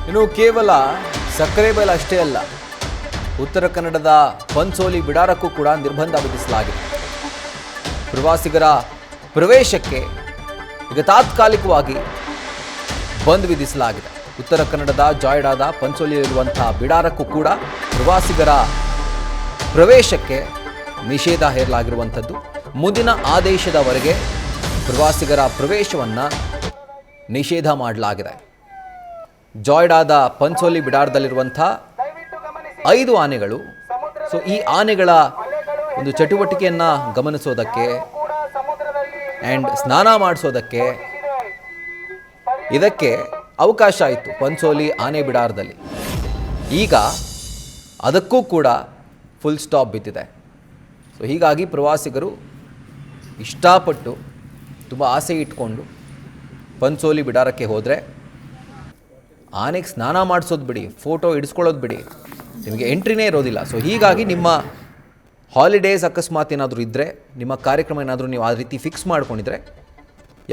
ಇನ್ನು ಕೇವಲ ಸಕ್ಕರೆಬೈಲು ಅಷ್ಟೇ ಅಲ್ಲ, ಉತ್ತರ ಕನ್ನಡದ ಪಂಚೋಲಿ ಬಿಡಾರಕ್ಕೂ ಕೂಡ ನಿರ್ಬಂಧ ವಿಧಿಸಲಾಗಿದೆ. ಪ್ರವಾಸಿಗರ ಪ್ರವೇಶಕ್ಕೆ ಈಗ ತಾತ್ಕಾಲಿಕವಾಗಿ ಬಂದ್ ವಿಧಿಸಲಾಗಿದೆ. ಉತ್ತರ ಕನ್ನಡದ ಜಾಯ್ಡಾದ ಪಂಚೋಲಿಯಲ್ಲಿರುವಂತಹ ಬಿಡಾರಕ್ಕೂ ಕೂಡ ಪ್ರವಾಸಿಗರ ಪ್ರವೇಶಕ್ಕೆ ನಿಷೇಧ ಹೇರಲಾಗಿರುವಂಥದ್ದು. ಮುಂದಿನ ಆದೇಶದವರೆಗೆ ಪ್ರವಾಸಿಗರ ಪ್ರವೇಶವನ್ನು ನಿಷೇಧ ಮಾಡಲಾಗಿದೆ. ಜಾಯ್ಡಾದ ಪಂಚೋಲಿ ಬಿಡಾರದಲ್ಲಿರುವಂಥ 5 ಆನೆಗಳು, ಸೊ ಈ ಆನೆಗಳ ಒಂದು ಚಟುವಟಿಕೆಯನ್ನು ಗಮನಿಸೋದಕ್ಕೆ ಆ್ಯಂಡ್ ಸ್ನಾನ ಮಾಡಿಸೋದಕ್ಕೆ ಇದಕ್ಕೆ ಅವಕಾಶ ಆಯಿತು ಪಂಚೋಲಿ ಆನೆ ಬಿಡಾರದಲ್ಲಿ. ಈಗ ಅದಕ್ಕೂ ಕೂಡ ಫುಲ್ ಸ್ಟಾಪ್ ಬಿದ್ದಿದೆ. ಸೊ ಹೀಗಾಗಿ ಪ್ರವಾಸಿಗರು ಇಷ್ಟಪಟ್ಟು ತುಂಬ ಆಸೆ ಇಟ್ಕೊಂಡು ಪಂಚೋಲಿ ಬಿಡಾರಕ್ಕೆ ಹೋದರೆ ಆನೆಗೆ ಸ್ನಾನ ಮಾಡಿಸೋದು ಬಿಡಿ, ಫೋಟೋ ಹಿಡಿಸ್ಕೊಳ್ಳೋದು ಬಿಡಿ, ನಿಮಗೆ ಎಂಟ್ರಿನೇ ಇರೋದಿಲ್ಲ. ಸೊ ಹೀಗಾಗಿ ನಿಮ್ಮ ಹಾಲಿಡೇಸ್ ಅಕಸ್ಮಾತ್ ಏನಾದರೂ ಇದ್ದರೆ, ನಿಮ್ಮ ಕಾರ್ಯಕ್ರಮ ಏನಾದರೂ ನೀವು ಆ ರೀತಿ ಫಿಕ್ಸ್ ಮಾಡ್ಕೊಂಡಿದ್ರೆ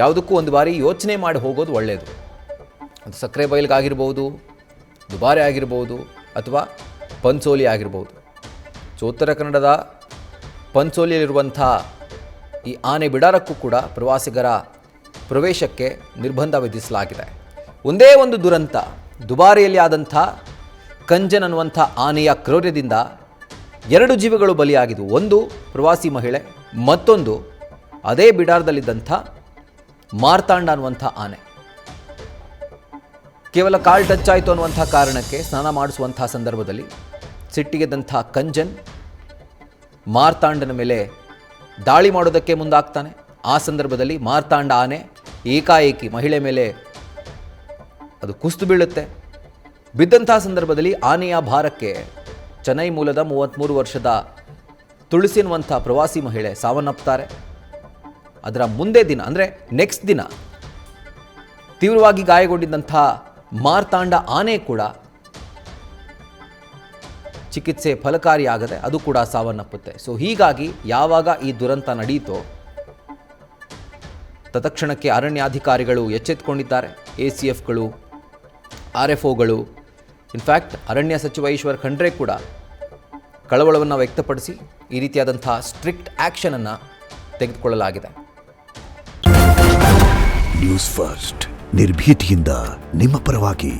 ಯಾವುದಕ್ಕೂ ಒಂದು ಬಾರಿ ಯೋಚನೆ ಮಾಡಿ ಹೋಗೋದು ಒಳ್ಳೆಯದು. ಅದು ಸಕ್ಕರೆಬೈಲಿಗಾಗಿರ್ಬೋದು, ದುಬಾರೆ ಆಗಿರ್ಬೋದು, ಅಥವಾ ಪಂಚೋಲಿ ಆಗಿರ್ಬೋದು. ಸೊ ಉತ್ತರ ಕನ್ನಡದ ಪಂಚೋಲಿಯಲ್ಲಿರುವಂಥ ಈ ಆನೆ ಬಿಡಾರಕ್ಕೂ ಕೂಡ ಪ್ರವಾಸಿಗರ ಪ್ರವೇಶಕ್ಕೆ ನಿರ್ಬಂಧ ವಿಧಿಸಲಾಗಿದೆ. ಒಂದೇ ಒಂದು ದುರಂತ, ದುಬಾರಿಯಲ್ಲಿ ಆದಂಥ ಕಂಜನ್ ಅನ್ನುವಂಥ ಆನೆಯ ಕ್ರೌರ್ಯದಿಂದ 2 ಜೀವಗಳು ಬಲಿಯಾಗಿದ್ದವು. ಒಂದು ಪ್ರವಾಸಿ ಮಹಿಳೆ, ಮತ್ತೊಂದು ಅದೇ ಬಿಡಾರದಲ್ಲಿದ್ದಂಥ ಮಾರ್ತಾಂಡ ಅನ್ನುವಂಥ ಆನೆ. ಕೇವಲ ಕಾಲು ಟಚ್ ಆಯಿತು ಅನ್ನುವಂಥ ಕಾರಣಕ್ಕೆ ಸ್ನಾನ ಮಾಡಿಸುವಂಥ ಸಂದರ್ಭದಲ್ಲಿ ಸಿಟ್ಟಿಗೆದ್ದಂಥ ಕಂಜನ್ ಮಾರ್ತಾಂಡನ ಮೇಲೆ ದಾಳಿ ಮಾಡೋದಕ್ಕೆ ಮುಂದಾಗ್ತಾನೆ. ಆ ಸಂದರ್ಭದಲ್ಲಿ ಮಾರ್ತಾಂಡ ಆನೆ ಏಕಾಏಕಿ ಮಹಿಳೆ ಮೇಲೆ ಅದು ಕುಸಿದು ಬೀಳುತ್ತೆ. ಬಿದ್ದಂಥ ಸಂದರ್ಭದಲ್ಲಿ ಆನೆಯ ಭಾರಕ್ಕೆ ಚೆನ್ನೈ ಮೂಲದ 33 ವರ್ಷದ ತುಳಸಿ ಎನ್ನುವಂಥ ಪ್ರವಾಸಿ ಮಹಿಳೆ ಸಾವನ್ನಪ್ತಾರೆ. ಅದರ ಮುಂದೆ ದಿನ ಅಂದರೆ ನೆಕ್ಸ್ಟ್ ದಿನ ತೀವ್ರವಾಗಿ ಗಾಯಗೊಂಡಿದ್ದಂಥ ಮಾರ್ತಾಂಡ ಆನೆ ಕೂಡ ಚಿಕಿತ್ಸೆ ಫಲಕಾರಿಯಾಗದೆ ಅದು ಕೂಡ ಸಾವನ್ನಪ್ಪುತ್ತೆ. ಸೊ ಹೀಗಾಗಿ ಯಾವಾಗ ಈ ದುರಂತ ನಡೆಯಿತೋ ತತ್ಕ್ಷಣಕ್ಕೆ ಅರಣ್ಯಾಧಿಕಾರಿಗಳು ಎಚ್ಚೆತ್ತುಕೊಂಡಿದ್ದಾರೆ. ACFಗಳು, RFOಗಳು, ಇನ್ಫ್ಯಾಕ್ಟ್ ಅರಣ್ಯ ಸಚಿವ ಈಶ್ವರ್ ಖಂಡ್ರೆ ಕೂಡ ಕಳವಳವನ್ನು ವ್ಯಕ್ತಪಡಿಸಿ ಈ ರೀತಿಯಾದಂಥ ಸ್ಟ್ರಿಕ್ಟ್ ಆ್ಯಕ್ಷನನ್ನು ತೆಗೆದುಕೊಳ್ಳಲಾಗಿದೆ. ನ್ಯೂಸ್ ಫಸ್ಟ್ ನಿರ್ಭೀತಿಯಿಂದ ನಿಮ್ಮ ಪರವಾಗಿ.